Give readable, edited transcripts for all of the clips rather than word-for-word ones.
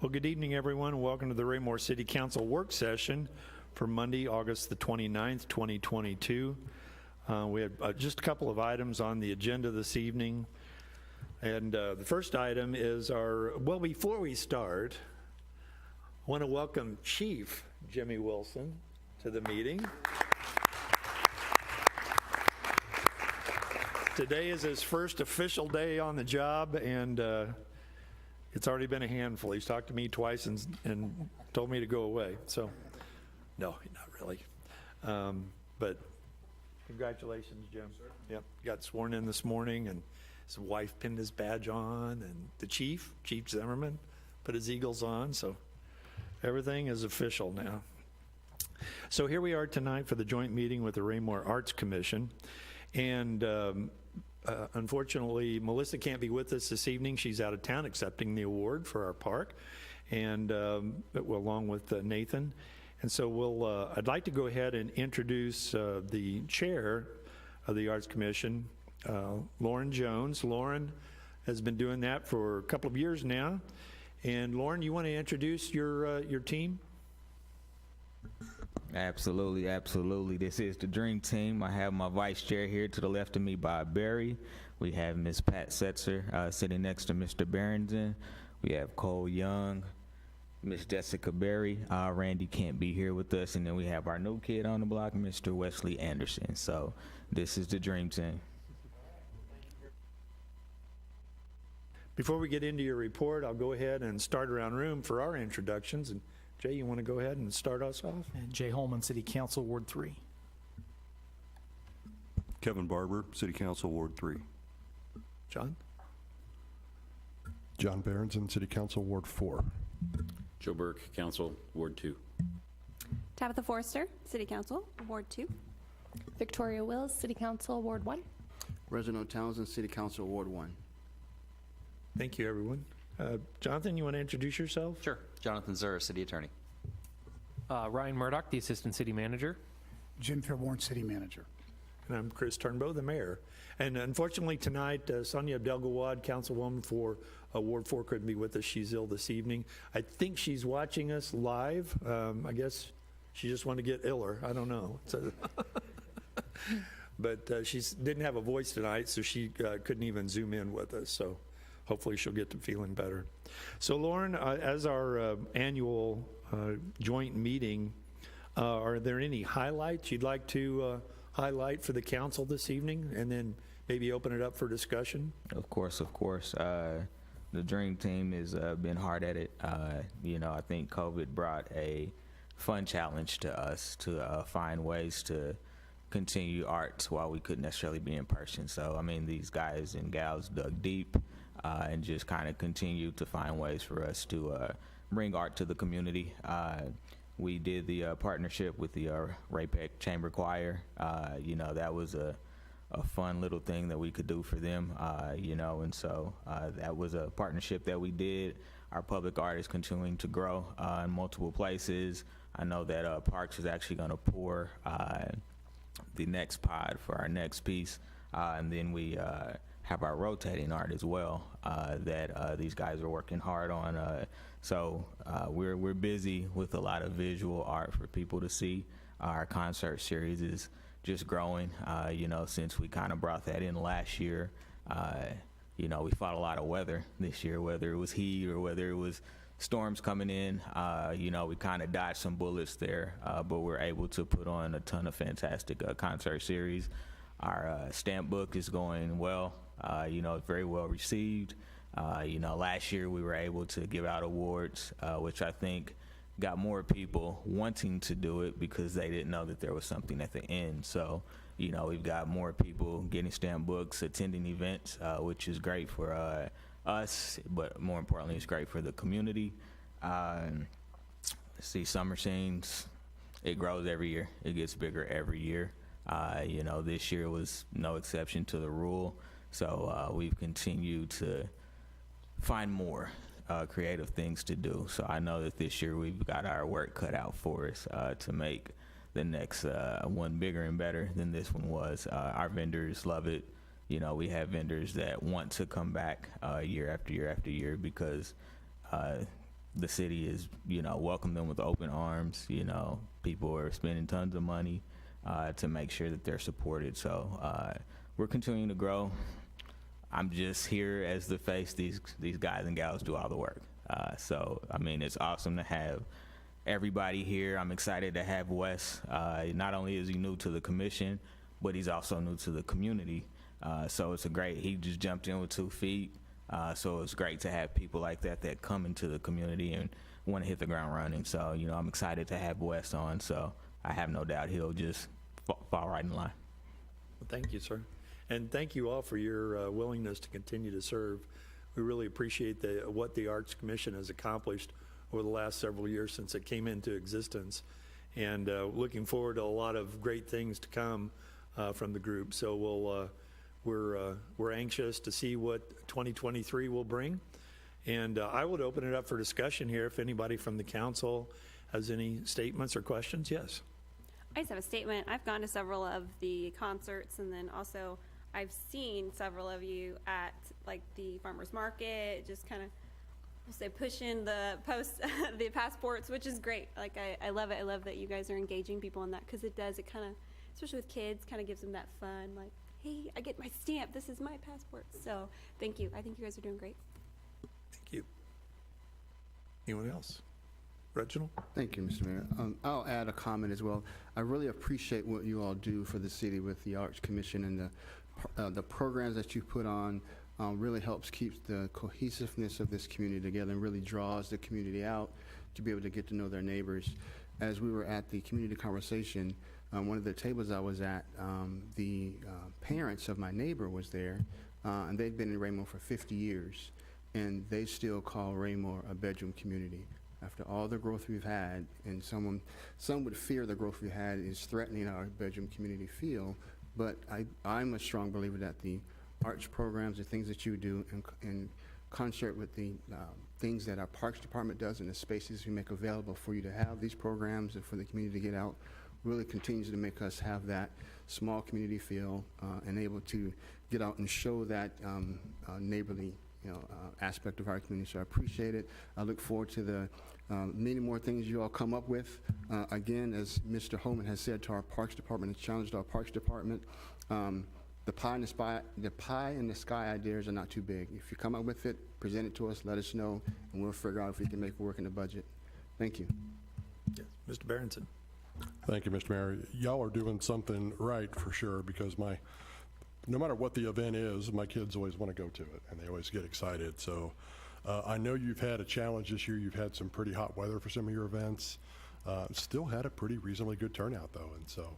Well, good evening, everyone. Welcome to the Raymore City Council work session for Monday, August the 29th, 2022. We have just a couple of items on the agenda this evening. And the first item is before we start, I want to welcome Chief Jimmy Wilson to the meeting. Today is his first official day on the job, and it's already been a handful. He's talked to me twice and told me to go away. So, no, not really. But congratulations, Jim. Sure. Yep, got sworn in this morning, and his wife pinned his badge on, and the Chief Zimmerman, put his Eagles on. So everything is official now. So here we are tonight for the joint meeting with the Raymore Arts Commission. And unfortunately, Melissa can't be with us this evening. She's out of town accepting the award for our park, and along with Nathan. And so I'd like to go ahead and introduce the chair of the Arts Commission, Lauren Jones. Lauren has been doing that for a couple of years now. And Lauren, you want to introduce your team? Absolutely. This is the Dream Team. I have my vice chair here to the left of me, Bob Berry. We have Miss Pat Setzer sitting next to Mr. Barrington. We have Cole Young, Miss Jessica Berry. Randy can't be here with us. And then we have our new kid on the block, Mr. Wesley Anderson. So this is the Dream Team. Before we get into your report, I'll go ahead and start around room for our introductions. And Jay, you want to go ahead and start us off? And Jay Holman, City Council, Ward 3. Kevin Barber, City Council, Ward 3. John? John Barrington, City Council, Ward 4. Joe Burke, Council, Ward 2. Tabitha Forrester, City Council, Ward 2. Victoria Wills, City Council, Ward 1. Reginald Townsend, City Council, Ward 1. Thank you, everyone. Jonathan, you want to introduce yourself? Sure. Jonathan Zura, City Attorney. Ryan Murdoch, the Assistant City Manager. Jim Fairborn, City Manager. And I'm Chris Turnbow, the Mayor. And unfortunately tonight, Sonia Abdelgawad, Councilwoman for Ward 4, couldn't be with us. She's ill this evening. I think she's watching us live. I guess she just wanted to get iller. I don't know. So but she didn't have a voice tonight, so she couldn't even Zoom in with us. So hopefully she'll get to feeling better. So Lauren, as our annual joint meeting, are there any highlights you'd like to highlight for the council this evening, and then maybe open it up for discussion? Of course. The Dream Team has been hard at it. I think COVID brought a fun challenge to us to find ways to continue arts while we couldn't necessarily be in person. So, I mean, these guys and gals dug deep and just kind of continue to find ways for us to bring art to the community. We did the partnership with the Raypeck Chamber Choir. That was a fun little thing that we could do for them, and so that was a partnership that we did. Our public art is continuing to grow in multiple places. I know that Parks is actually going to pour the next pod for our next piece, and then we have our rotating art as well that these guys are working hard on. So we're busy with a lot of visual art for people to see. Our concert series is just growing, since we kind of brought that in last year. We fought a lot of weather this year, whether it was heat or whether it was storms coming in. We kind of dodged some bullets there, but we're able to put on a ton of fantastic concert series. Our stamp book is going well. It's very well received. Last year we were able to give out awards, which I think got more people wanting to do it because they didn't know that there was something at the end. So, we've got more people getting stamp books, attending events, which is great for us, but more importantly, it's great for the community. Summer Scenes, it grows every year. It gets bigger every year. This year was no exception to the rule. So we've continued to find more creative things to do. So I know that this year we've got our work cut out for us to make the next one bigger and better than this one was. Our vendors love it. We have vendors that want to come back year after year after year because the city is, welcome them with open arms. People are spending tons of money to make sure that they're supported. So we're continuing to grow. I'm just here as the face. These guys and gals do all the work. So, I mean, it's awesome to have everybody here. I'm excited to have Wes. Not only is he new to the commission, but he's also new to the community. So he just jumped in with 2 feet. So it's great to have people like that come into the community and want to hit the ground running. So, I'm excited to have Wes on. So I have no doubt he'll just fall right in line. Well, thank you, sir. And thank you all for your willingness to continue to serve. We really appreciate what the Arts Commission has accomplished over the last several years since it came into existence, and looking forward to a lot of great things to come from the group. So we're anxious to see what 2023 will bring, and I would open it up for discussion here. If anybody from the council has any statements or questions, yes. I just have a statement. I've gone to several of the concerts, and then also I've seen several of you at like the farmers market, just kind of, we'll say, pushing the the passports, which is great. Like I love it. I love that you guys are engaging people in that, because it kind of, especially with kids, kind of gives them that fun. Like, hey, I get my stamp. This is my passport. So thank you. I think you guys are doing great. Thank you. Anyone else? Reginald? Thank you, Mr. Mayor. I'll add a comment as well. I really appreciate what you all do for the city with the Arts Commission, and the programs that you put on really helps keep the cohesiveness of this community together and really draws the community out to be able to get to know their neighbors. As we were at the community conversation, one of the tables I was at, the parents of my neighbor was there, and they'd been in Raymore for 50 years, and they still call Raymore a bedroom community. After all the growth we've had, and some would fear the growth we had is threatening our bedroom community feel, but I'm a strong believer that the arts programs, the things that you do in concert with the things that our Parks Department does and the spaces we make available for you to have these programs and for the community to get out, really continues to make us have that small community feel and able to get out and show that neighborly aspect of our community. So I appreciate it. I look forward to the many more things you all come up with. Again, as Mr. Holman has said to our Parks Department, has challenged our Parks Department, the pie in the sky ideas are not too big. If you come up with it, present it to us, let us know, and we'll figure out if we can make it work in the budget. Thank you. Yes. Mr. Berenson? Thank you, Mr. Mayor. Y'all are doing something right for sure, because no matter what the event is, my kids always want to go to it, and they always get excited. So I know you've had a challenge this year. You've had some pretty hot weather for some of your events. Still had a pretty reasonably good turnout, though, and so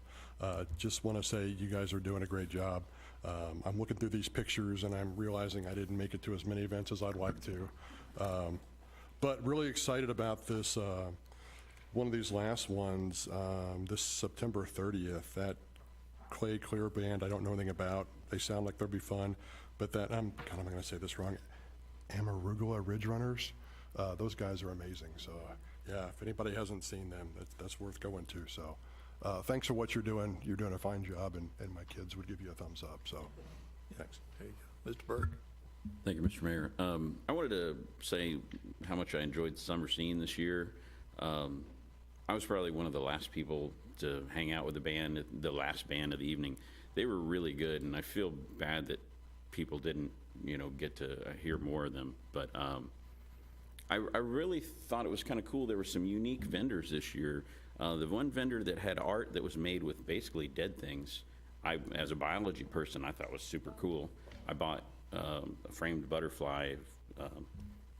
just want to say you guys are doing a great job. I'm looking through these pictures, and I'm realizing I didn't make it to as many events as I'd like to. But really excited about this, one of these last ones, this September 30th, that Clay Clear Band, I don't know anything about. They sound like they'll be fun, but I'm going to say this wrong, Amarugula Ridge Runners, those guys are amazing. So yeah, if anybody hasn't seen them, that's worth going to. So thanks for what you're doing. You're doing a fine job, and my kids would give you a thumbs up. So thanks. There you go. Mr. Burke? Thank you, Mr. Mayor. I wanted to say how much I enjoyed the summer scene this year. I was probably one of the last people to hang out with the band, the last band of the evening. They were really good, and I feel bad that people didn't, get to hear more of them. But I really thought it was kind of cool. There were some unique vendors this year. The one vendor that had art that was made with basically dead things, as a biology person, I thought was super cool. I bought a framed butterfly.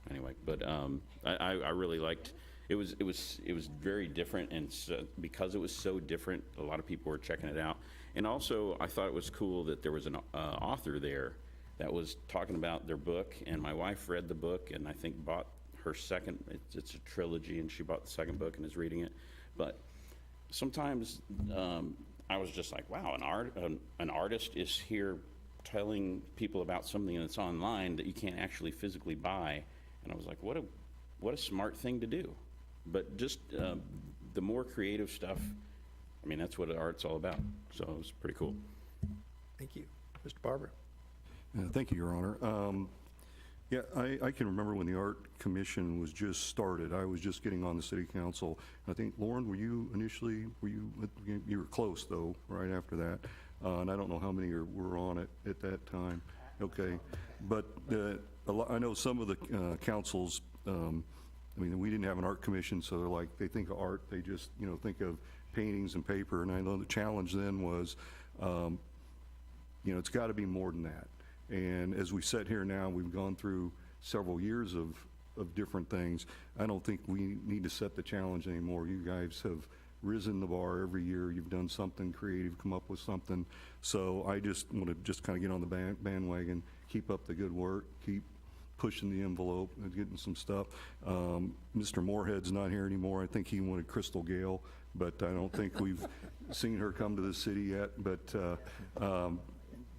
Anyway, but I really liked. It was very different, and so, because it was so different, a lot of people were checking it out. And also, I thought it was cool that there was an author there that was talking about their book, and my wife read the book and I think bought her second. It's a trilogy, and she bought the second book and is reading it. But sometimes I was just like, wow, an artist is here telling people about something that's online that you can't actually physically buy. And I was like, what a smart thing to do. But just the more creative stuff, I mean, that's what art's all about. So it was pretty cool. Thank you. Mr. Barber? Thank you, Your Honor. Yeah, I can remember when the Art Commission was just started. I was just getting on the city council. I think, Lauren, were you were close, though, right after that. And I don't know how many were on it at that time. Okay. But I know some of the councils, I mean, we didn't have an art commission, so they're like, they think of art, they just, think of paintings and paper. And I know the challenge then was, it's got to be more than that. And as we sit here now, we've gone through several years of different things. I don't think we need to set the challenge anymore. You guys have risen the bar every year. You've done something creative, come up with something. So I just want to just kind of get on the bandwagon, keep up the good work, keep pushing the envelope and getting some stuff. Mr. Moorhead's not here anymore. I think he wanted Crystal Gale, but I don't think we've seen her come to the city yet. But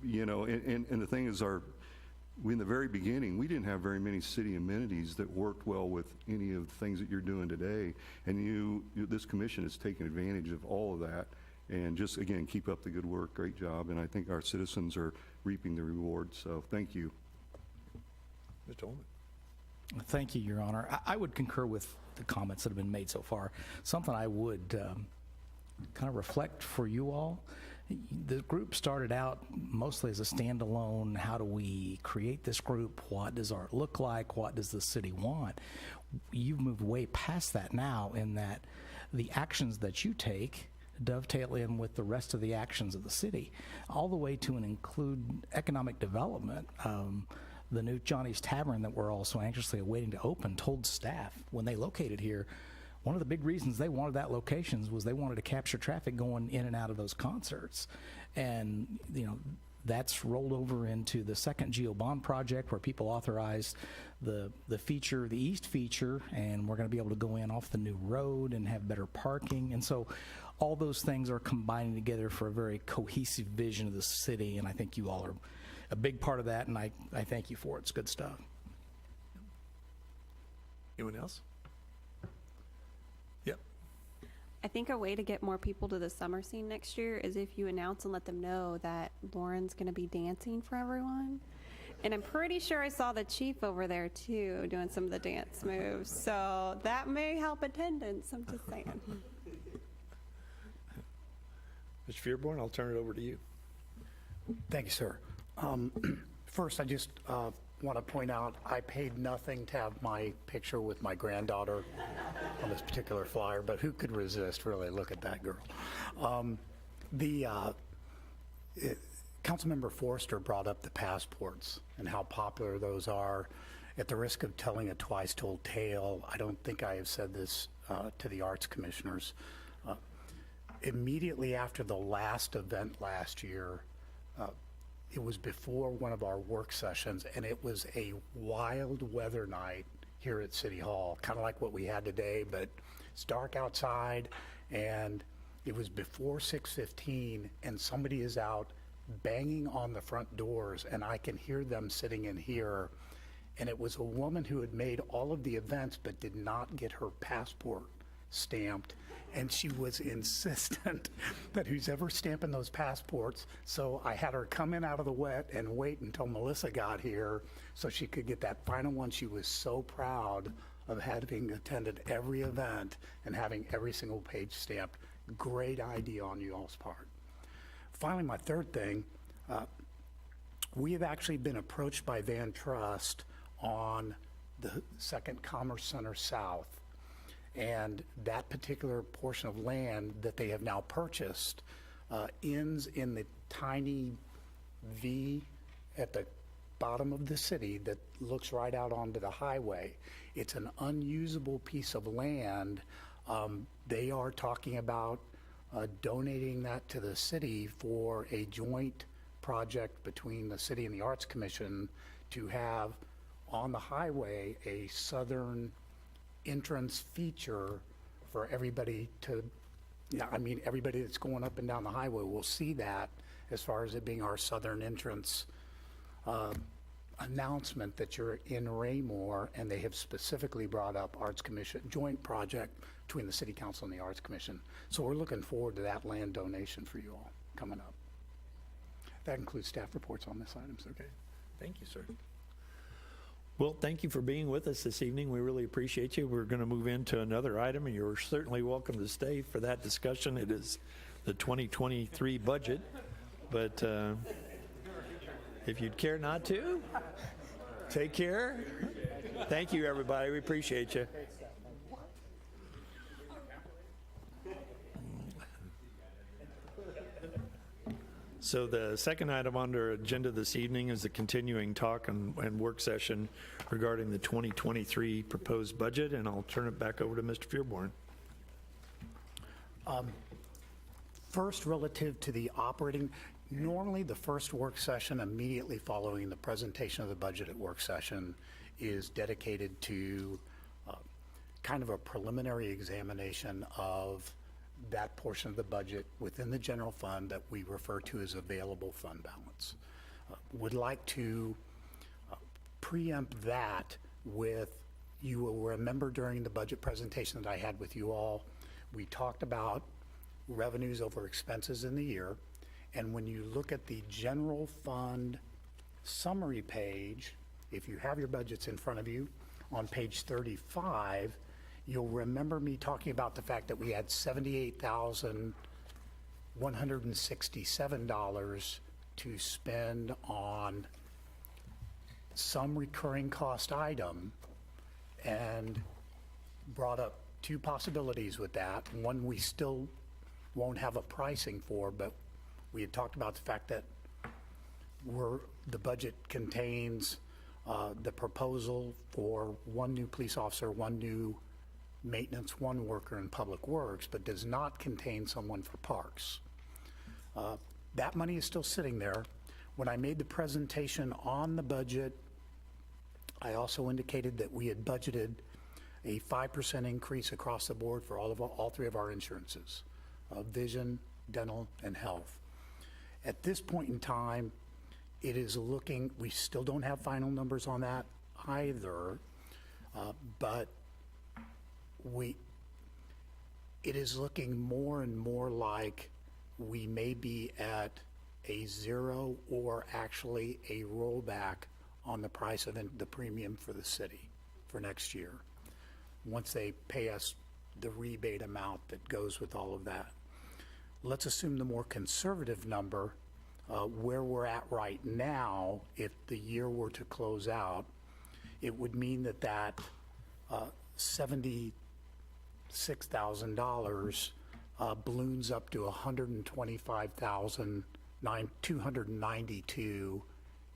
and the thing is, in the very beginning, we didn't have very many city amenities that worked well with any of the things that you're doing today. And this commission has taken advantage of all of that. And just, again, keep up the good work. Great job. And I think our citizens are reaping the rewards. So thank you. Mr. Holman. Thank you, Your Honor. I would concur with the comments that have been made so far. Something I would kind of reflect for you all. The group started out mostly as a standalone. How do we create this group? What does art look like? What does the city want? You've moved way past that now, in that the actions that you take dovetail in with the rest of the actions of the city, all the way to and include economic development. The new Johnny's Tavern that we're also anxiously awaiting to open told staff when they located here, one of the big reasons they wanted that location was they wanted to capture traffic going in and out of those concerts. And, that's rolled over into the second Geo Bond project, where people authorized the feature, the east feature, and we're going to be able to go in off the new road and have better parking. And so all those things are combining together for a very cohesive vision of the city, and I think you all are a big part of that, and I thank you for it. It's good stuff. Anyone else? Yep. I think a way to get more people to the summer scene next year is if you announce and let them know that Lauren's going to be dancing for everyone. And I'm pretty sure I saw the chief over there too, doing some of the dance moves. So that may help attendance, I'm just saying. Mr. Fearborn, I'll turn it over to you. Thank you, sir. First, I just want to point out I paid nothing to have my picture with my granddaughter on this particular flyer, but who could resist, really? Look at that girl. Councilmember Forrester brought up the passports and how popular those are. At the risk of telling a twice-told tale, I don't think I have said this to the arts commissioners. Immediately after the last event last year, it was before one of our work sessions, and it was a wild weather night here at City Hall, kind of like what we had today, but it's dark outside, and it was before 6:15, and somebody is out banging on the front doors, and I can hear them sitting in here, and it was a woman who had made all of the events but did not get her passport stamped, and she was insistent that who's ever stamping those passports. So I had her come in out of the wet and wait until Melissa got here so she could get that final one. She was so proud of having attended every event and having every single page stamped. Great idea on you all's part. Finally, my third thing, we have actually been approached by Van Trust on the Second Commerce Center South. And that particular portion of land that they have now purchased ends in the tiny V at the bottom of the city that looks right out onto the highway. It's an unusable piece of land. They are talking about donating that to the city for a joint project between the city and the Arts Commission to have on the highway a southern entrance feature for everybody to, everybody that's going up and down the highway will see that as far as it being our southern entrance announcement that you're in Raymore, and they have specifically brought up Arts Commission, joint project between the City Council and the Arts Commission. So we're looking forward to that land donation for you all coming up. That includes staff reports on this item, sir. Okay. Thank you, sir. Well, thank you for being with us this evening. We really appreciate you. We're going to move into another item, and you're certainly welcome to stay for that discussion. It is the 2023 budget, but if you'd care not to, take care. Thank you, everybody. We appreciate you. So the second item on our agenda this evening is the continuing talk and work session regarding the 2023 proposed budget, and I'll turn it back over to Mr. Fearborn. First, relative to the operating, normally the first work session immediately following the presentation of the budget at work session is dedicated to kind of a preliminary examination of that portion of the budget within the general fund that we refer to as available fund balance. Would like to preempt that with, you will remember during the budget presentation that I had with you all, we talked about revenues over expenses in the year. And when you look at the general fund summary page, if you have your budgets in front of you, on page 35, you'll remember me talking about the fact that we had $78,167 to spend on some recurring cost item, and brought up two possibilities with that. One we still won't have a pricing for, but we had talked about the fact that the budget contains the proposal for one new police officer, one new maintenance, one worker in public works, but does not contain someone for parks. That money is still sitting there. When I made the presentation on the budget, I also indicated that we had budgeted a 5% increase across the board for all three of our insurances, vision, dental, and health. At this point in time, it is looking, we still don't have final numbers on that either, but it is looking more and more like we may be at a zero or actually a rollback on the price of the premium for the city for next year, once they pay us the rebate amount that goes with all of that. Let's assume the more conservative number, where we're at right now, if the year were to close out, it would mean that $76,000 balloons up to $125,292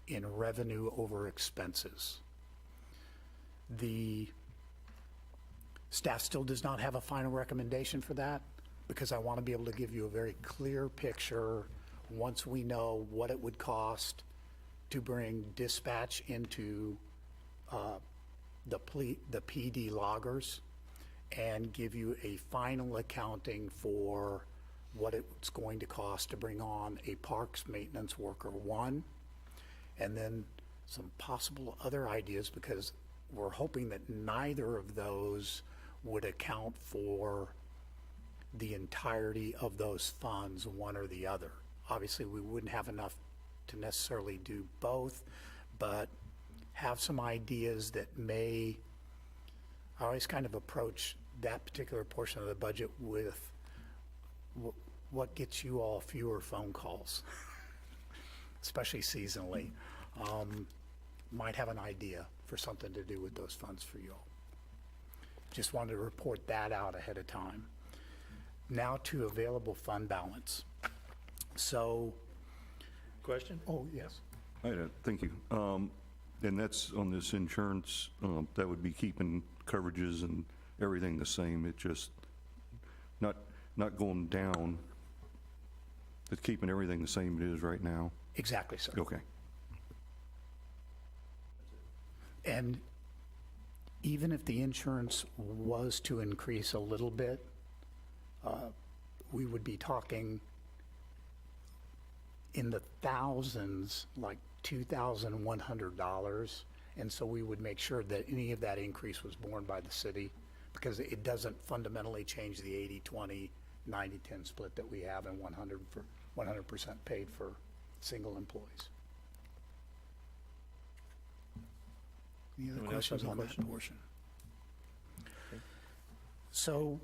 in revenue over expenses. The staff still does not have a final recommendation for that, because I want to be able to give you a very clear picture once we know what it would cost to bring dispatch into the PD loggers, and give you a final accounting for what it's going to cost to bring on a parks maintenance worker one, and then some possible other ideas, because we're hoping that neither of those would account for the entirety of those funds, one or the other. Obviously, we wouldn't have enough to necessarily do both, but have some ideas that may, I always kind of approach that particular portion of the budget with what gets you all fewer phone calls, especially seasonally. Might have an idea for something to do with those funds for you all. Just wanted to report that out ahead of time. Now to available fund balance. So, Question? oh, yes. Thank you. And that's on this insurance, that would be keeping coverages and everything the same. It just not going down. It's keeping everything the same it is right now. Exactly, sir. Okay. And even if the insurance was to increase a little bit, we would be talking in the thousands, like $2,100. And so we would make sure that any of that increase was borne by the city, because it doesn't fundamentally change the 80-20, 90-10 split that we have, and 100% paid for single employees. Any other Anyone else have questions any on that questions? portion? So,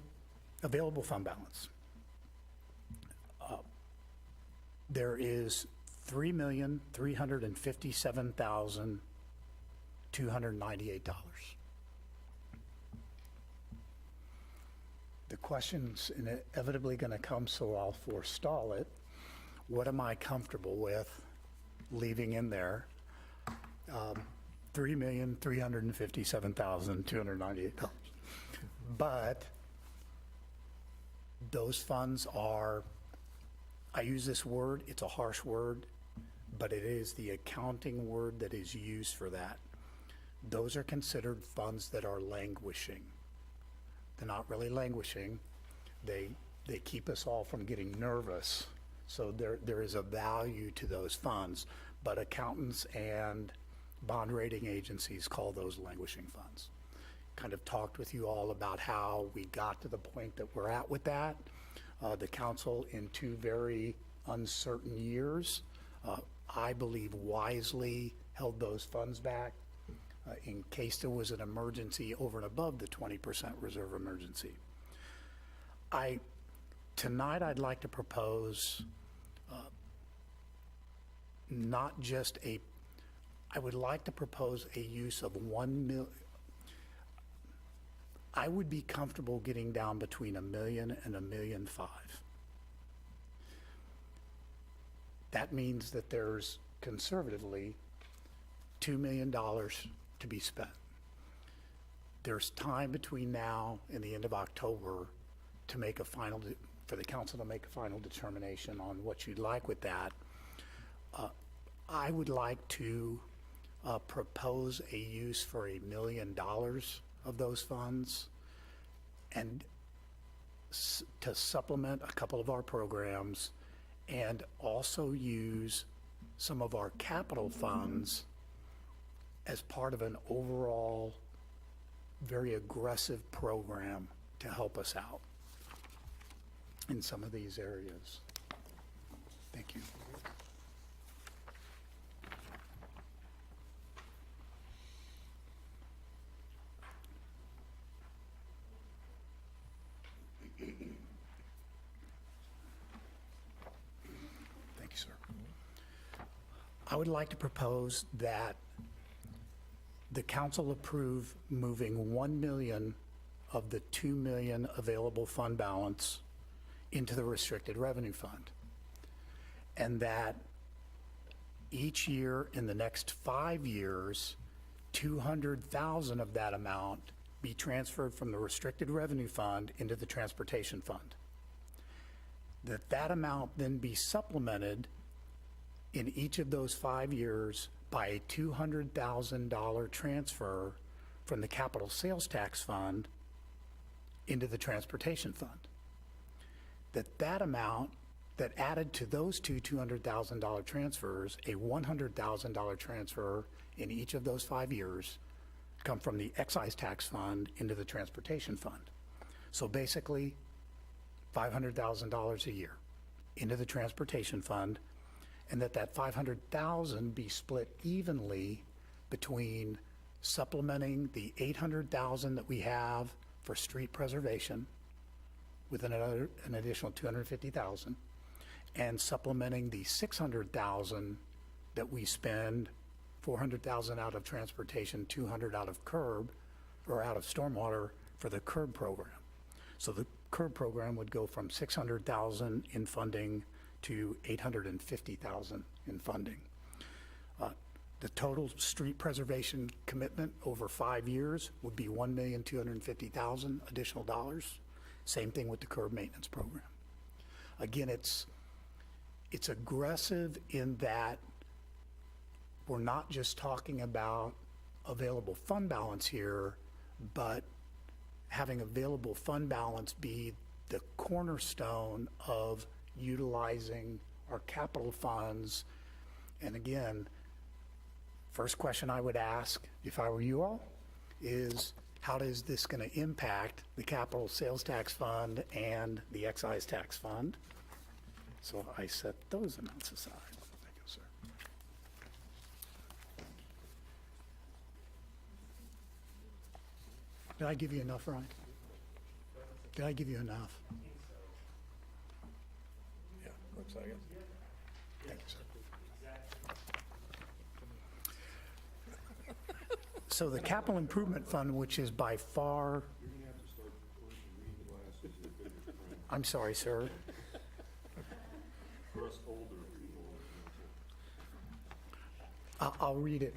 available fund balance. There is $3,357,298. The question's inevitably going to come, so I'll forestall it. What am I comfortable with leaving in there? $3,357,298. But those funds are, I use this word, it's a harsh word, but it is the accounting word that is used for that. Those are considered funds that are languishing. They're not really languishing. They keep us all from getting nervous. So there is a value to those funds, but accountants and bond rating agencies call those languishing funds. Kind of talked with you all about how we got to the point that we're at with that. The council, in 2 very uncertain years, I believe wisely held those funds back in case there was an emergency over and above the 20% reserve emergency. Tonight I'd like to propose not just I would like to propose a use of $1 million. I would be comfortable getting down between $1 million and $1.5 million. That means that there's conservatively $2 million to be spent. There's time between now and the end of October to make a final, for the council to make a final determination on what you'd like with that. I would like to propose a use for $1 million of those funds and to supplement a couple of our programs and also use some of our capital funds as part of an overall very aggressive program to help us out in some of these areas. Thank you. Thank you, sir. I would like to propose that the council approve moving $1 million of the $2 million available fund balance into the restricted revenue fund. And that each year in the next 5 years, 200,000 of that amount be transferred from the restricted revenue fund into the transportation fund. That amount then be supplemented in each of those 5 years by a $200,000 transfer from the capital sales tax fund into the transportation fund. That amount that added to those two $200,000 transfers, a $100,000 transfer in each of those 5 years, come from the excise tax fund into the transportation fund. So basically, $500,000 a year into the transportation fund, and that $500,000 be split evenly between supplementing the $800,000 that we have for street preservation with an additional $250,000, and supplementing the $600,000 that we spend, $400,000 out of transportation, $200,000 out of curb, or out of stormwater for the curb program. So the curb program would go from $600,000 in funding to $850,000 in funding. The total street preservation commitment over 5 years would be $1,250,000 additional dollars. Same thing with the curb maintenance program. Again, it's aggressive in that we're not just talking about available fund balance here, but having available fund balance be the cornerstone of utilizing our capital funds. And again, first question I would ask if I were you all is, how is this going to impact the capital sales tax fund and the excise tax fund? So I set those amounts aside. Thank you, sir. Did I give you enough, Ryan? Did I give you enough? Yeah, looks like it. Thank you, sir. So the capital improvement fund, which is by far, I'm sorry, sir. I'll read it.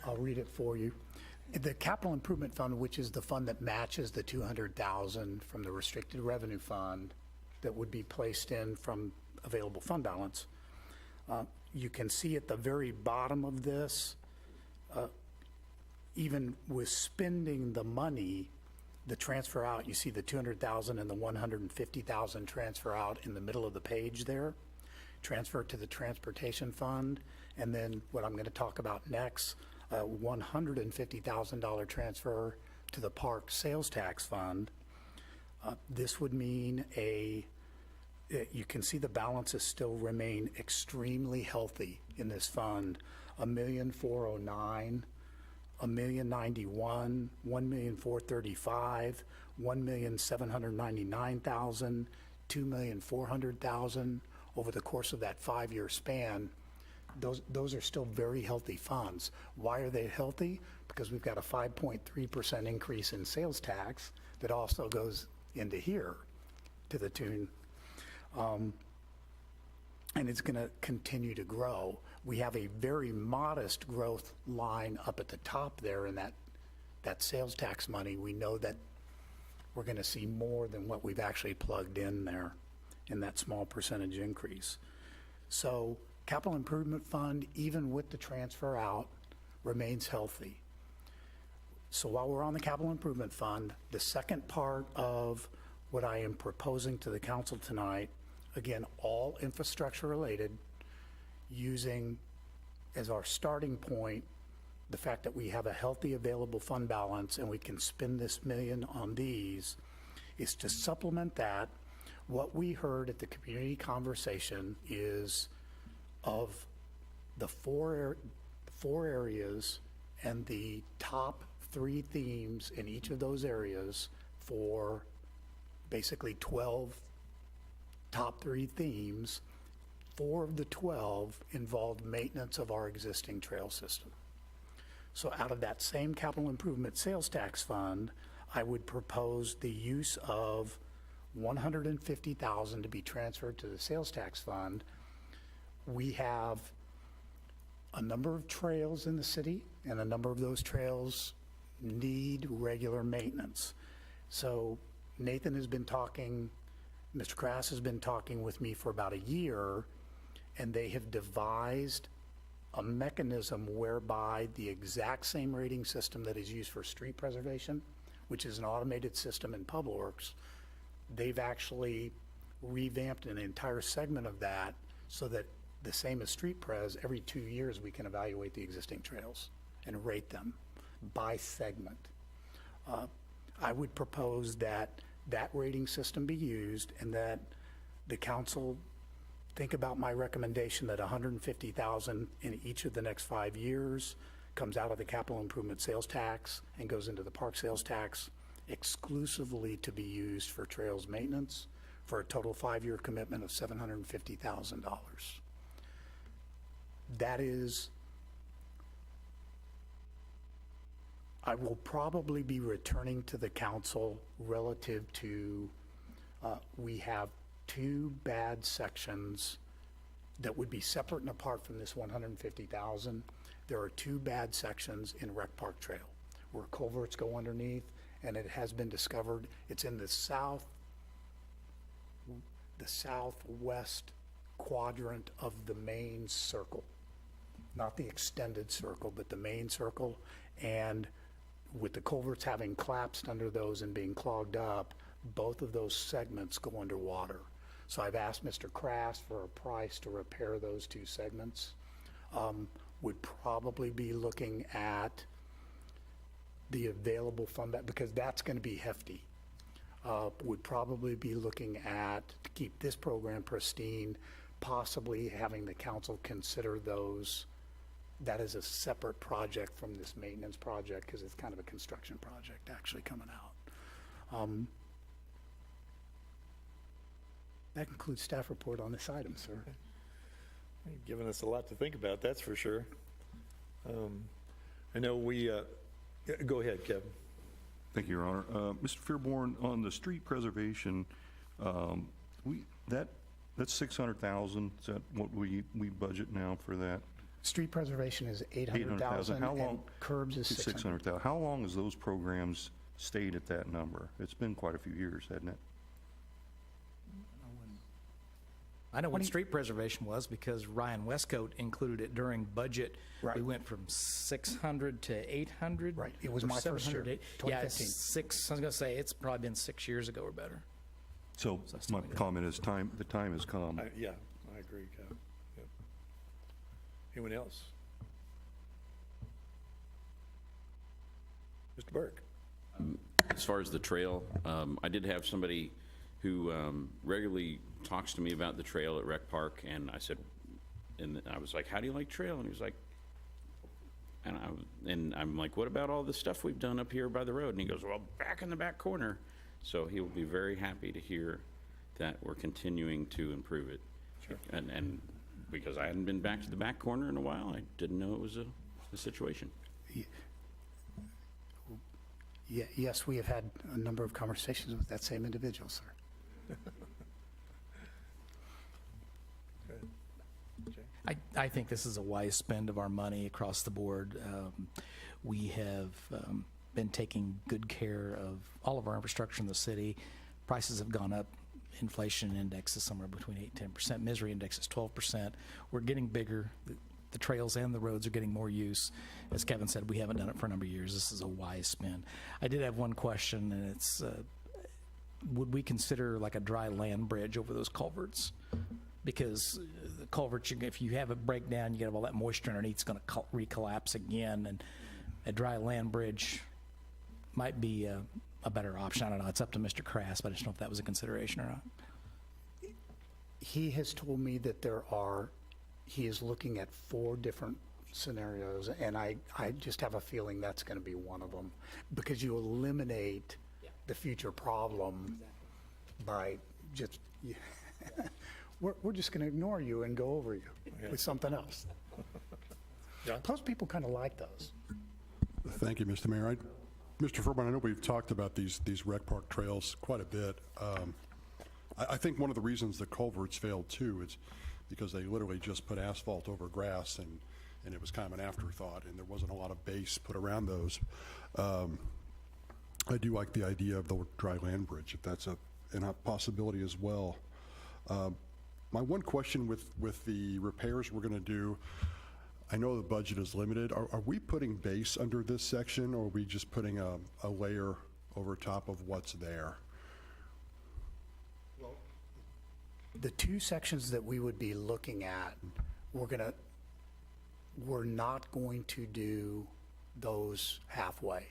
I'll read it for you. The capital improvement fund, which is the fund that matches the 200,000 from the restricted revenue fund that would be placed in from available fund balance. You can see at the very bottom of this, even with spending the money, the transfer out, you see the 200,000 and the 150,000 transfer out in the middle of the page there. Transfer to the transportation fund, and then what I'm going to talk about next, $150,000 transfer to the park sales tax fund. This would mean you can see the balances still remain extremely healthy in this fund. $1,409,000, $1,091,000, $1,435,000, $1,799,000, $2,400,000 over the course of that 5-year span. Those are still very healthy funds. Why are they healthy? Because we've got a 5.3% increase in sales tax that also goes into here to the tune, and it's going to continue to grow. We have a very modest growth line up at the top there in that sales tax money. We know that we're going to see more than what we've actually plugged in there in that small percentage increase. So capital improvement fund, even with the transfer out, remains healthy. So while we're on the capital improvement fund, the second part of what I am proposing to the council tonight, again, all infrastructure related, using as our starting point the fact that we have a healthy available fund balance and we can spend this million on these, is to supplement that. What we heard at the community conversation is of the four areas and the top 3 themes in each of those areas for basically 12 top 3 themes. 4 of the 12 involved maintenance of our existing trail system. So out of that same capital improvement sales tax fund, I would propose the use of $150,000 to be transferred to the sales tax fund. We have a number of trails in the city, and a number of those trails need regular maintenance. So Nathan has been talking, Mr. Crass has been talking with me for about a year, and they have devised a mechanism whereby the exact same rating system that is used for street preservation, which is an automated system in Public Works, they've actually revamped an entire segment of that so that the same as street pres, every 2 years we can evaluate the existing trails and rate them by segment. I would propose that that rating system be used and that the council think about my recommendation that $150,000 in each of the next 5 years comes out of the capital improvement sales tax and goes into the park sales tax exclusively to be used for trails maintenance for a total 5-year commitment of $750,000. That is, I will probably be returning to the council relative to, we have 2 bad sections that would be separate and apart from this 150,000. There are 2 bad sections in Rec Park Trail where culverts go underneath, and it has been discovered it's in the southwest quadrant of the main circle, not the extended circle, but the main circle. And with the culverts having collapsed under those and being clogged up, both of those segments go underwater. So I've asked Mr. Crass for a price to repair those 2 segments. Would probably be looking at the available fund, because that's going to be hefty. Would probably be looking at, to keep this program pristine, possibly having the council consider those that is a separate project from this maintenance project because it's kind of a construction project actually coming out. That concludes staff report on this item, sir. You've given us a lot to think about, that's for sure. I know we, go ahead, Kevin. Thank you, Your Honor. Mr. Fairborn, on the street preservation, that's 600,000. Is that what we budget now for that? Street preservation is 800,000 How long? and curbs is 600. 600,000. How long has those programs stayed at that number? It's been quite a few years, hasn't it? I know what street preservation was because Ryan Westcoat included it during budget. Right. We went from 600 to 800. Right. It was or my first year, 700 to 800. Yeah, 2015. I was going to say, it's probably been 6 years ago or better. So my comment is the time has come. Yeah, I agree, Kevin. Yep. Anyone else? Mr. Burke? As far as the trail, I did have somebody who regularly talks to me about the trail at Rec Park, and I was like, how do you like trail? And he was like, and I'm like, what about all the stuff we've done up here by the road? And he goes, well, back in the back corner. So he will be very happy to hear that we're continuing to improve it. Sure. And because I hadn't been back to the back corner in a while, I didn't know it was a situation. Yes, we have had a number of conversations with that same individual, sir. I think this is a wise spend of our money across the board. We have been taking good care of all of our infrastructure in the city. Prices have gone up. Inflation index is somewhere between 8 and 10%. Misery index is 12%. We're getting bigger. The trails and the roads are getting more use. As Kevin said, we haven't done it for a number of years. This is a wise spend. I did have one question, and it's, would we consider like a dry land bridge over those culverts? Because the culverts, if you have a breakdown, you get all that moisture underneath, it's going to recollapse again, and a dry land bridge might be a better option. I don't know. It's up to Mr. Crass, but I just don't know if that was a consideration or not. He has told me that he is looking at 4 different scenarios, and I just have a feeling that's going to be one of them, because you eliminate the future problem by just, we're just going to ignore you and go over you with something else. John? Plus, people kind of like those. Thank you, Mr. Mayor. Mr. Furman, I know we've talked about these rec park trails quite a bit. I think one of the reasons the culverts failed too is because they literally just put asphalt over grass, and it was kind of an afterthought, and there wasn't a lot of base put around those. I do like the idea of the dry land bridge, if that's a possibility as well. My one question with the repairs we're going to do, I know the budget is limited. Are we putting base under this section, or are we just putting a layer over top of what's there? The 2 sections that we would be looking at, we're not going to do those halfway.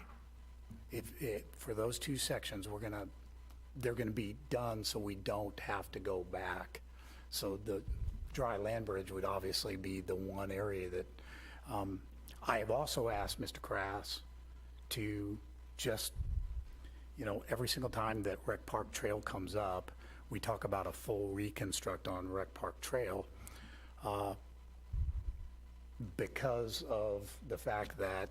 For those 2 sections, they're gonna be done so we don't have to go back. So the dry land bridge would obviously be the one area that, I have also asked Mr. Crass to just, every single time that Rec Park Trail comes up, we talk about a full reconstruct on Rec Park Trail, because of the fact that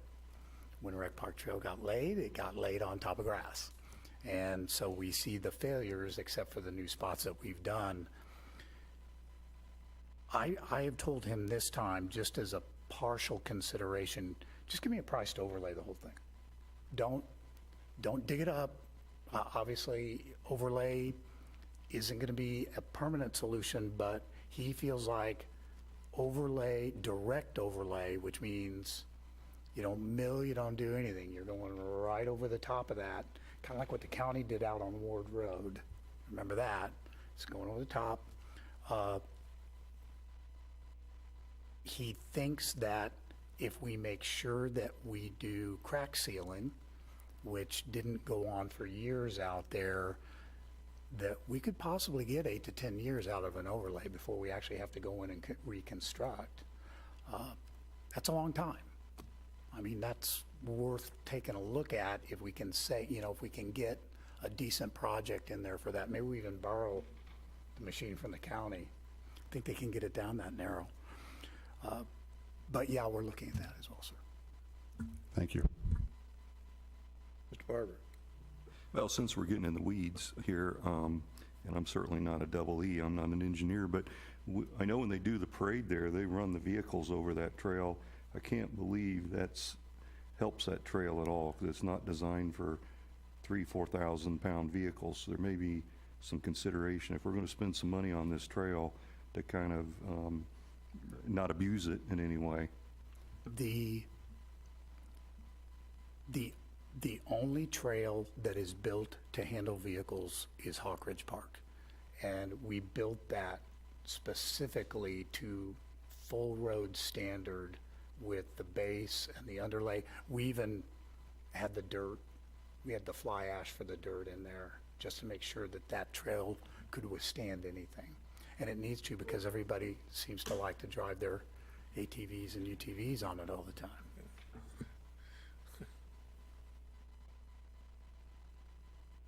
when Rec Park Trail got laid, it got laid on top of grass. And so we see the failures, except for the new spots that we've done. I have told him this time, just as a partial consideration, just give me a price to overlay the whole thing. Don't dig it up. Obviously, overlay isn't going to be a permanent solution, but he feels like overlay, direct overlay, which means you don't mill, you don't do anything. You're going right over the top of that, kind of like what the county did out on Ward Road. Remember that? It's going over the top. He thinks that if we make sure that we do crack sealing, which didn't go on for years out there, that we could possibly get 8 to 10 years out of an overlay before we actually have to go in and reconstruct. That's a long time. I mean, that's worth taking a look at if we can say, if we can get a decent project in there for that. Maybe we even borrow the machine from the county. I think they can get it down that narrow. But yeah, we're looking at that as well, sir. Thank you. Mr. Barber? Well, since we're getting in the weeds here, and I'm certainly not a double E, I'm not an engineer, but I know when they do the parade there, they run the vehicles over that trail. I can't believe helps that trail at all, because it's not designed for 4,000 pound vehicles. So there may be some consideration, if we're going to spend some money on this trail, to kind of not abuse it in any way. The only trail that is built to handle vehicles is Hawk Ridge Park. And we built that specifically to full road standard with the base and the underlay. We even had the dirt, we had the fly ash for the dirt in there just to make sure that that trail could withstand anything. And it needs to, because everybody seems to like to drive their ATVs and UTVs on it all the time.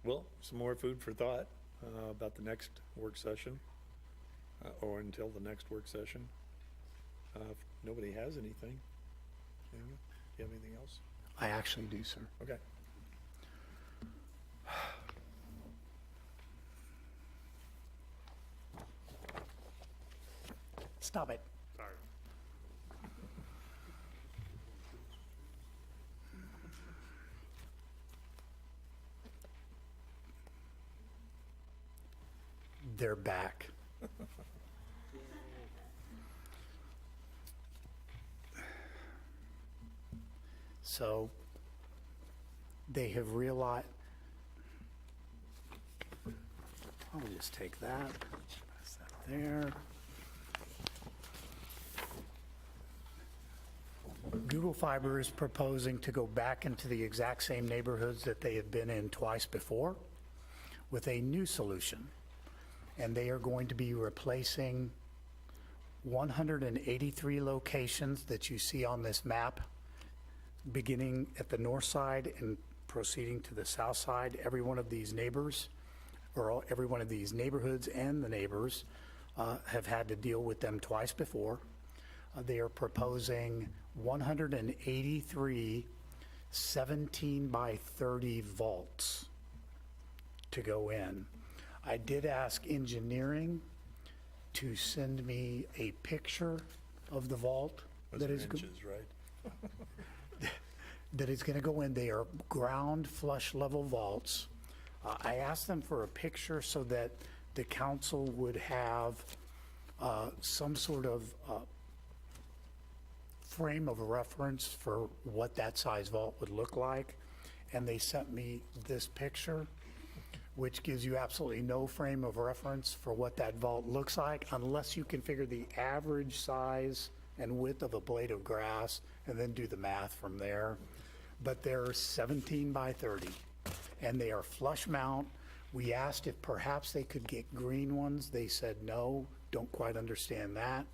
Well, some more food for thought about the next work session, or until the next work session. If nobody has anything, do you have anything else? I actually do, sir. Okay. Stop it. Sorry. They're back. So they have realized, I'll just take that, pass that there. Google Fiber is proposing to go back into the exact same neighborhoods that they have been in twice before with a new solution. And they are going to be replacing 183 locations that you see on this map, beginning at the north side and proceeding to the south side. Every one of these neighbors, or every one of these neighborhoods and the neighbors have had to deal with them twice before. They are proposing 183 17 by 30 vaults to go in. I did ask engineering to send me a picture of the vault Those that are is inches, right? that is going to go in. They are ground flush level vaults. I asked them for a picture so that the council would have some sort of frame of reference for what that size vault would look like. And they sent me this picture, which gives you absolutely no frame of reference for what that vault looks like unless you can figure the average size and width of a blade of grass and then do the math from there. But they're 17 by 30 and they are flush mount. We asked if perhaps they could get green ones. They said no, don't quite understand that.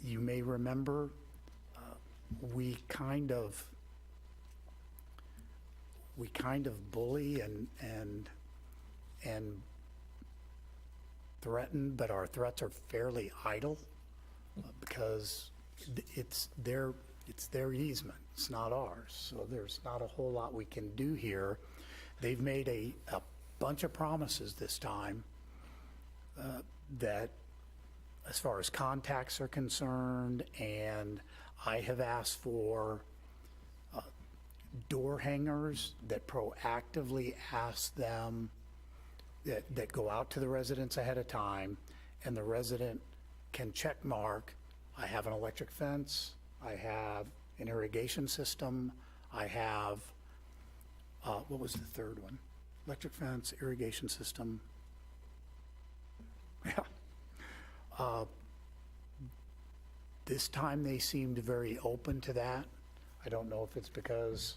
You may remember we kind of bully and threaten, but our threats are fairly idle because it's their easement. It's not ours. So there's not a whole lot we can do here. They've made a bunch of promises this time that as far as contacts are concerned, and I have asked for door hangers that proactively ask them, that go out to the residents ahead of time, and the resident can check mark, I have an electric fence, I have an irrigation system, I have, what was the third one? Electric fence, irrigation system. Yeah. This time they seemed very open to that. I don't know if it's because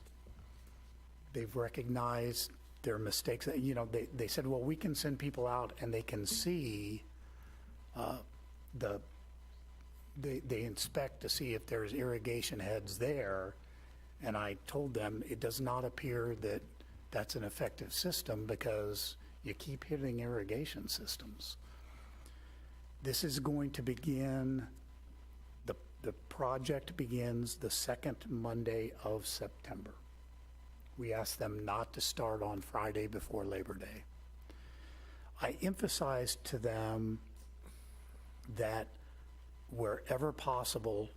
they've recognized their mistakes. You know, they said, well, we can send people out and they can see the they inspect to see if there's irrigation heads there, and I told them it does not appear that that's an effective system because you keep hitting irrigation systems. This is going to begin, the project begins the second Monday of September. We asked them not to start on Friday before Labor Day. I emphasized to them that wherever possible,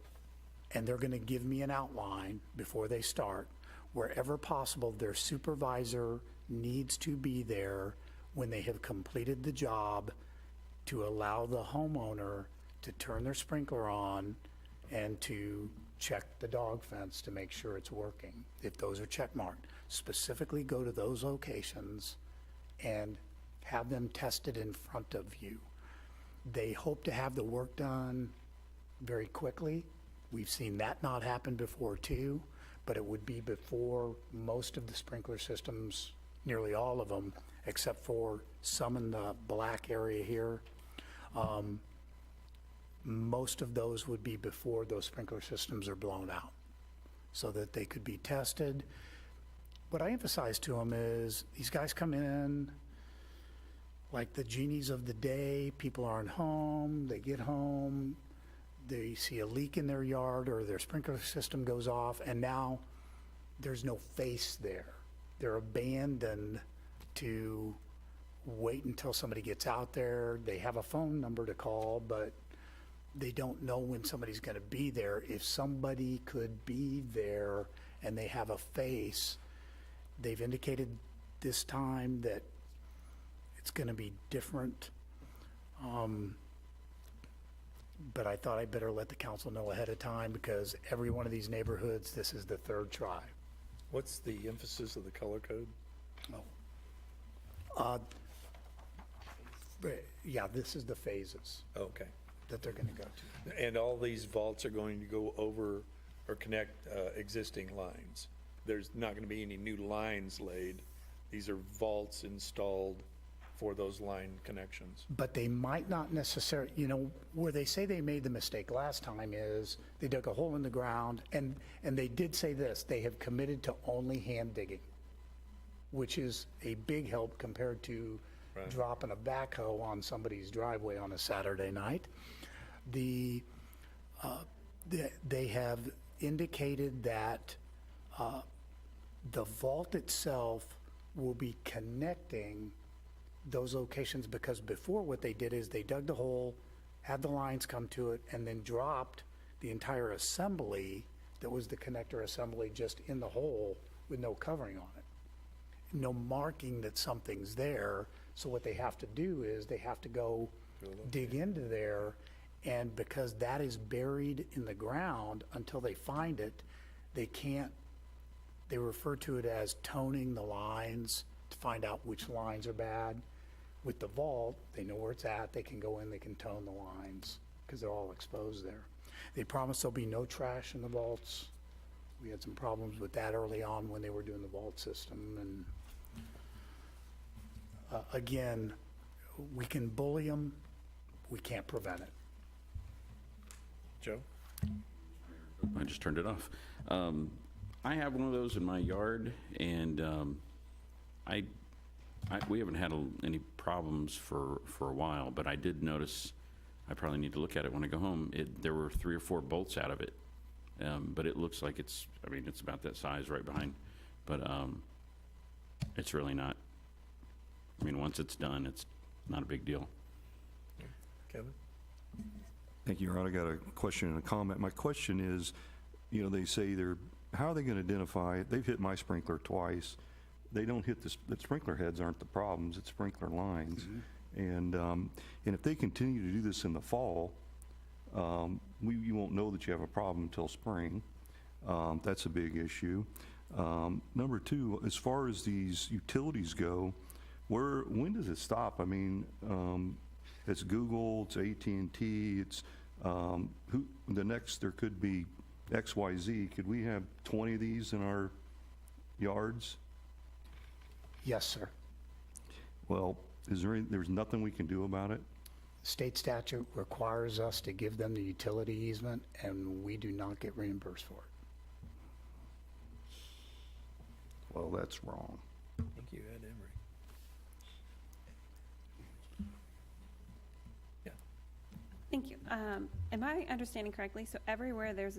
and they're going to give me an outline before they start, wherever possible, their supervisor needs to be there when they have completed the job to allow the homeowner to turn their sprinkler on and to check the dog fence to make sure it's working. If those are check marked, specifically go to those locations and have them tested in front of you. They hope to have the work done very quickly. We've seen that not happen before too, but it would be before most of the sprinkler systems, nearly all of them, except for some in the black area here. Most of those would be before those sprinkler systems are blown out so that they could be tested. What I emphasize to them is these guys come in like the genies of the day. People aren't home. They get home. They see a leak in their yard or their sprinkler system goes off, and now there's no face there. They're abandoned to wait until somebody gets out there. They have a phone number to call, but they don't know when somebody's going to be there. If somebody could be there and they have a face, they've indicated this time that it's going to be different. But I thought I'd better let the council know ahead of time because every one of these neighborhoods, this is the third try. What's the emphasis of the color code? Yeah, this is the phases Okay. that they're going to go to. And all these vaults are going to go over or connect existing lines. There's not going to be any new lines laid. These are vaults installed for those line connections. But they might not necessarily, where they say they made the mistake last time is they dug a hole in the ground, and they did say this, they have committed to only hand digging, which is a big help compared to Right. dropping a backhoe on somebody's driveway on a Saturday night. They have indicated that the vault itself will be connecting those locations, because before what they did is they dug the hole, had the lines come to it, and then dropped the entire assembly that was the connector assembly just in the hole with no covering on it. No marking that something's there. So what they have to do is they have to go dig into there, and because that is buried in the ground until they find it, they refer to it as toning the lines to find out which lines are bad. With the vault, they know where it's at, they can go in, they can tone the lines because they're all exposed there. They promise there'll be no trash in the vaults. We had some problems with that early on when they were doing the vault system, and again, we can bully them, we can't prevent it. Joe? I just turned it off. I have one of those in my yard, and we haven't had any problems for a while, but I did notice, I probably need to look at it when I go home, there were 3 or 4 bolts out of it. But it looks like it's about that size right behind, but it's really not. Once it's done, it's not a big deal. Kevin? Thank you, Ron. I got a question and a comment. My question is, they say how are they going to identify it? They've hit my sprinkler twice. They don't hit the sprinkler heads aren't the problems, it's sprinkler lines. Mm-hmm. And if they continue to do this in the fall, you won't know that you have a problem until spring. That's a big issue. Number 2, as far as these utilities go, when does it stop? It's Google, it's AT&T, it's there could be XYZ. Could we have 20 of these in our yards? Yes, sir. Well, there's nothing we can do about it? State statute requires us to give them the utility easement, and we do not get reimbursed for it. Well, that's wrong. Thank you, Ed Emery. Yeah. Thank you. Am I understanding correctly? So everywhere there's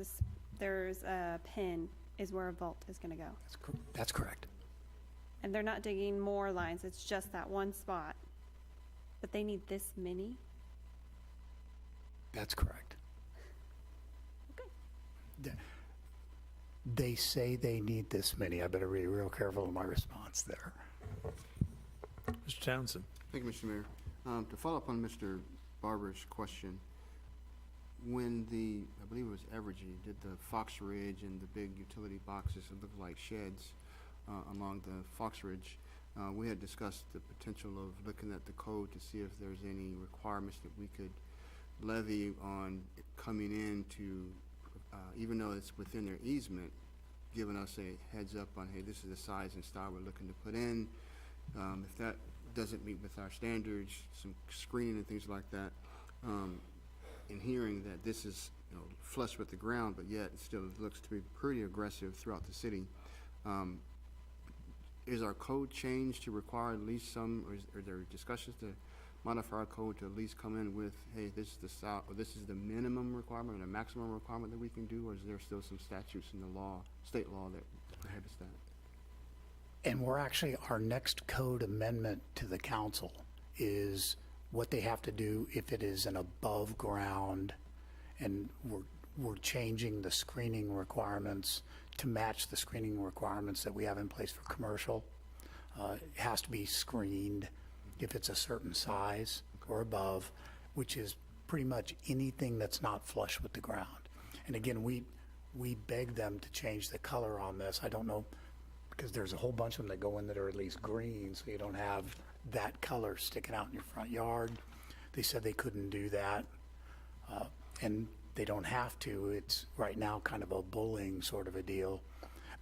a pin is where a vault is going to go, That's correct. and they're not digging more lines. It's just that one spot, but they need this many. That's correct. Okay. They say they need this many. I better be real careful in my response there. Mr. Townsend. Thank you, Mr. Mayor. To follow up on Mr. Barber's question, when I believe it was Evergy, did the Fox Ridge and the big utility boxes that look like sheds along the Fox Ridge, we had discussed the potential of looking at the code to see if there's any requirements that we could levy on coming in to, even though it's within their easement, giving us a heads up on, hey, this is the size and style we're looking to put in. If that doesn't meet with our standards, some screening and things like that, and hearing that this is, flush with the ground, but yet it still looks to be pretty aggressive throughout the city. Is our code changed to require at least some, or are there discussions to modify our code to at least come in with, hey, this is the style, or this is the minimum requirement or the maximum requirement that we can do, or is there still some statutes in the law, state law, that prohibits that? And we're actually, our next code amendment to the council is what they have to do if it is an above ground, and we're changing the screening requirements to match the screening requirements that we have in place for commercial. It has to be screened if it's a certain size or above, which is pretty much anything that's not flush with the ground. And again, we beg them to change the color on this. I don't know, because there's a whole bunch of them that go in that are at least green, so you don't have that color sticking out in your front yard. They said they couldn't do that, and they don't have to. It's right now kind of a bullying sort of a deal.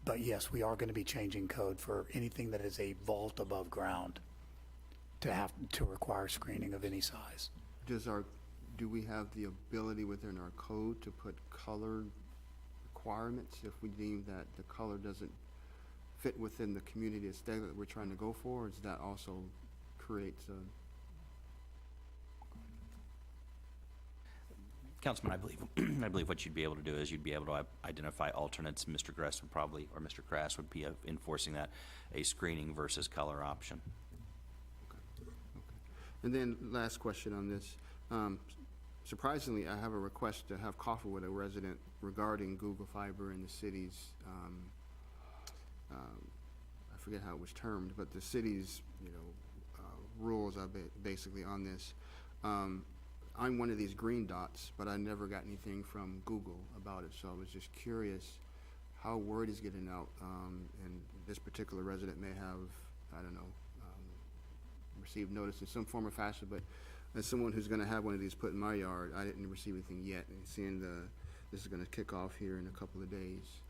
But yes, we are going to be changing code for anything that is a vault above ground to require screening of any size. Do we have the ability within our code to put color requirements if we deem that the color doesn't fit within the community aesthetic that we're trying to go for? Or does that also create Councilman, I believe what you'd be able to do is you'd be able to identify alternates. Mr. Gress would probably, or Mr. Crass would be enforcing that, a screening versus color option. And then last question on this. Surprisingly, I have a request to have coffee with a resident regarding Google Fiber in the city's, I forget how it was termed, but the city's, rules are basically on this. I'm one of these green dots, but I never got anything from Google about it, so I was just curious how word is getting out, and this particular resident may have, I don't know, received notice in some form or fashion, but as someone who's going to have one of these put in my yard, I didn't receive anything yet, and seeing this is going to kick off here in a couple of days.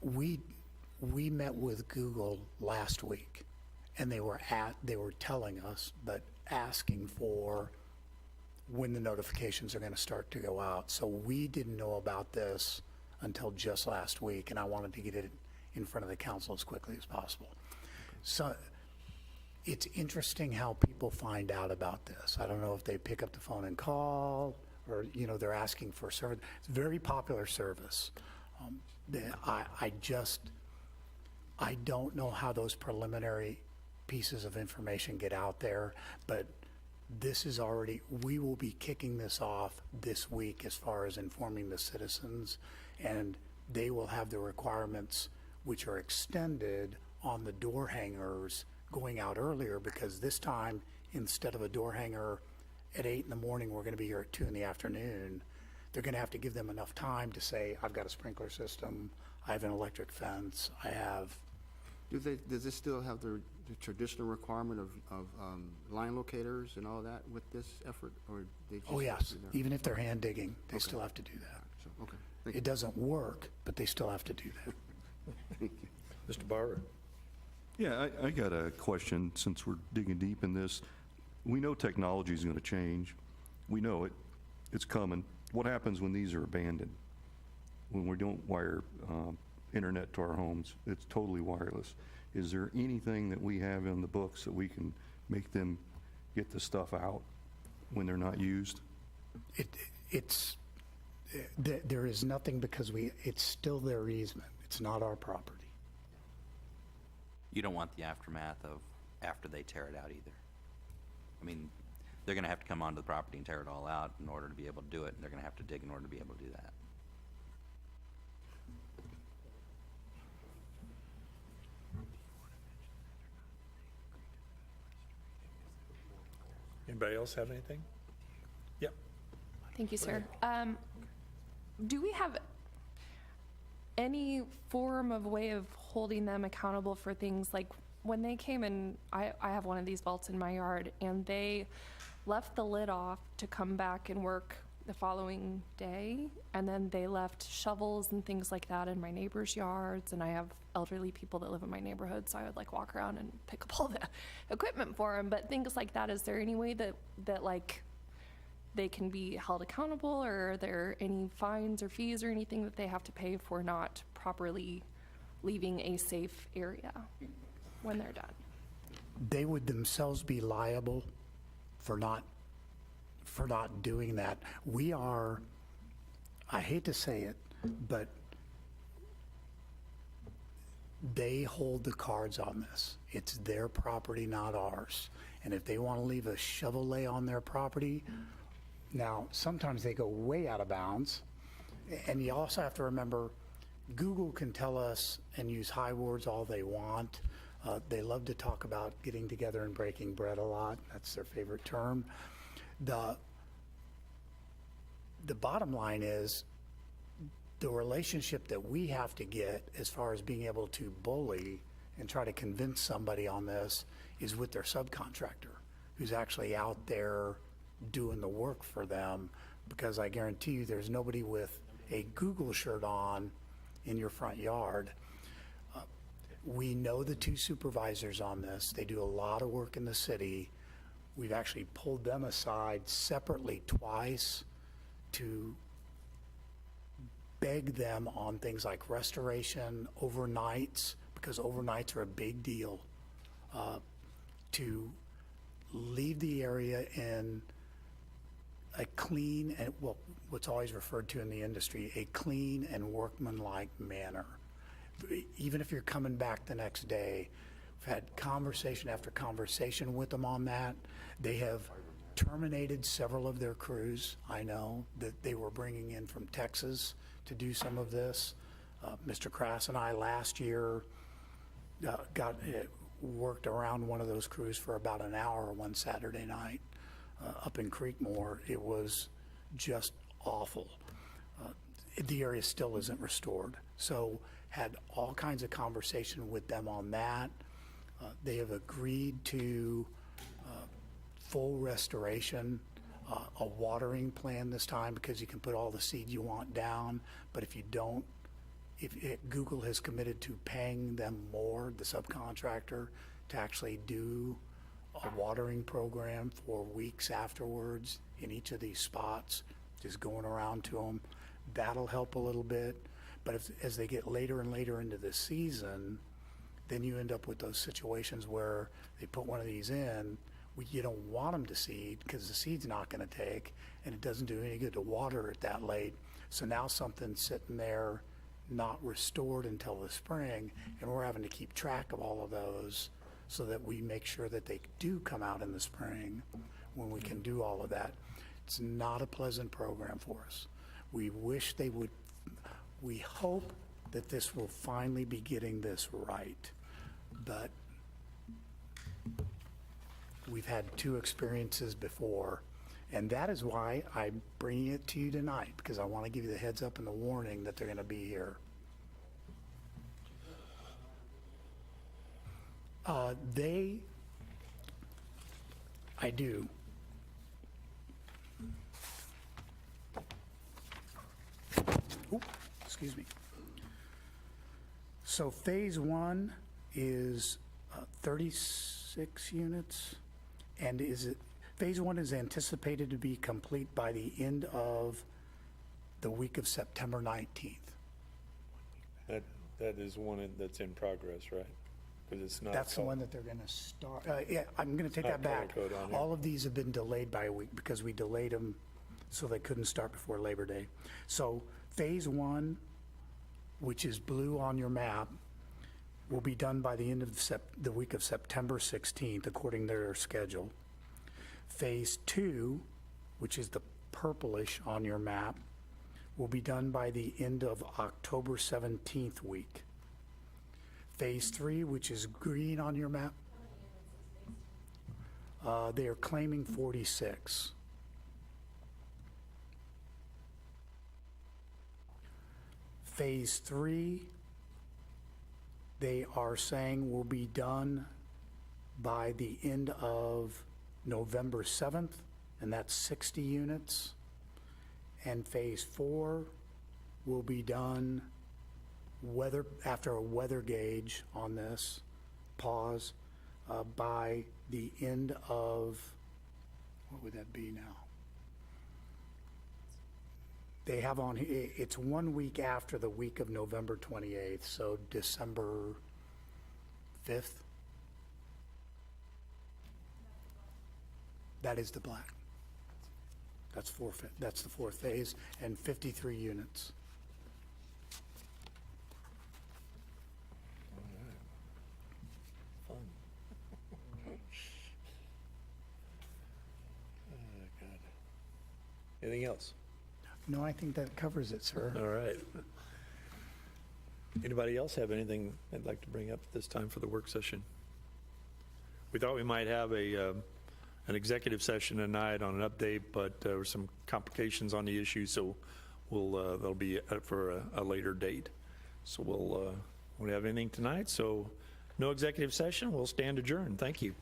We met with Google last week, and they were telling us, but asking for when the notifications are going to start to go out. So we didn't know about this until just last week, and I wanted to get it in front of the council as quickly as possible. So it's interesting how people find out about this. I don't know if they pick up the phone and call, or they're asking for service. It's a very popular service. I don't know how those preliminary pieces of information get out there, but we will be kicking this off this week as far as informing the citizens, and they will have the requirements which are extended on the door hangers going out earlier, because this time, instead of a door hanger at 8 in the morning, we're going to be here at 2 in the afternoon. They're going to have to give them enough time to say, I've got a sprinkler system, I have an electric fence, I have. Does this still have the traditional requirement of line locators and all that with this effort, or they just? Oh, yes. Even if they're hand digging, they still have to do that. So, okay. Thank you. It doesn't work, but they still have to do that. Thank you. Mr. Barber. Yeah, I got a question, since we're digging deep in this. we know technology is going to change. We know it. It's coming. What happens when these are abandoned? When we don't wire internet to our homes, it's totally wireless. Is there anything that we have in the books that we can make them get the stuff out when they're not used? There is nothing because it's still their easement. It's not our property. You don't want the aftermath of after they tear it out either. I mean, they're going to have to come onto the property and tear it all out in order to be able to do it, and they're going to have to dig in order to be able to do that. Anybody else have anything? Yep. Thank you, sir. Do we have any form of way of holding them accountable for things like when they came in? I have one of these vaults in my yard, and they left the lid off to come back and work the following day, and then they left shovels and things like that in my neighbors' yards, and I have elderly people that live in my neighborhood, so I would like walk around and pick up all the equipment for them. But things like that, is there any way that like they can be held accountable, or are there any fines or fees or anything that they have to pay for not properly leaving a safe area when they're done? They would themselves be liable for not doing that. We are, I hate to say it, but they hold the cards on this. It's their property, not ours. And if they want to leave a Chevrolet on their property, now sometimes they go way out of bounds. And you also have to remember, Google can tell us and use high words all they want. They love to talk about getting together and breaking bread a lot. That's their favorite term. The bottom line is the relationship that we have to get as far as being able to bully and try to convince somebody on this is with their subcontractor who's actually out there doing the work for them, because I guarantee you there's nobody with a Google shirt on in your front yard. We know the two supervisors on this. They do a lot of work in the city. We've actually pulled them aside separately twice to beg them on things like restoration, overnights, because overnights are a big deal, to leave the area in a clean and, well, what's always referred to in the industry, a clean and workmanlike manner. Even if you're coming back the next day, we've had conversation after conversation with them on that. They have terminated several of their crews. I know that they were bringing in from Texas to do some of this. Mr. Crass and I last year worked around one of those crews for about an hour one Saturday night up in Creekmore. It was just awful. The area still isn't restored. So had all kinds of conversation with them on that. They have agreed to full restoration, a watering plan this time, because you can put all the seed you want down, but if you don't, Google has committed to paying them more, the subcontractor, to actually do a watering program for weeks afterwards in each of these spots, just going around to them. That'll help a little bit, but as they get later and later into the season, then you end up with those situations where they put one of these in, you don't want them to seed because the seed's not going to take, and it doesn't do any good to water it that late. So now something's sitting there not restored until the spring, and we're having to keep track of all of those so that we make sure that they do come out in the spring when we can do all of that. It's not a pleasant program for us. We wish they would, we hope that this will finally be getting this right, but we've had two experiences before, and that is why I'm bringing it to you tonight, because I want to give you the heads up and the warning that they're going to be here. I do. Oop, excuse me. So phase one is 36 units, and Phase 1 is anticipated to be complete by the end of the week of September 19th. That is one that's in progress, right? Because it's not. That's the one that they're going to start. Yeah, I'm going to take Not that back. color code on here. All of these have been delayed by a week because we delayed them so they couldn't start before Labor Day. So Phase 1, which is blue on your map, will be done by the end of the week of September 16th, according to their schedule. Phase 2, which is the purplish on your map, will be done by the end of October 17th week. Phase 3, which is green on your map, they are claiming 46. Phase 3, they are saying will be done by the end of November 7th, and that's 60 units. And Phase 4 will be done after a weather gauge on this, pause, by the end of, what would that be now? They have on, it's 1 week after the week of November 28th, so December 5th. That is the black. That's the fourth phase, and 53 units. Fun. Oh, God. Anything else? No, I think that covers it, sir. All right. Anybody else have anything they'd like to bring up this time for the work session? We thought we might have an executive session tonight on an update, but there were some complications on the issue, so that'll be for a later date. So we'll have anything tonight, so no executive session. We'll stand adjourned. Thank you.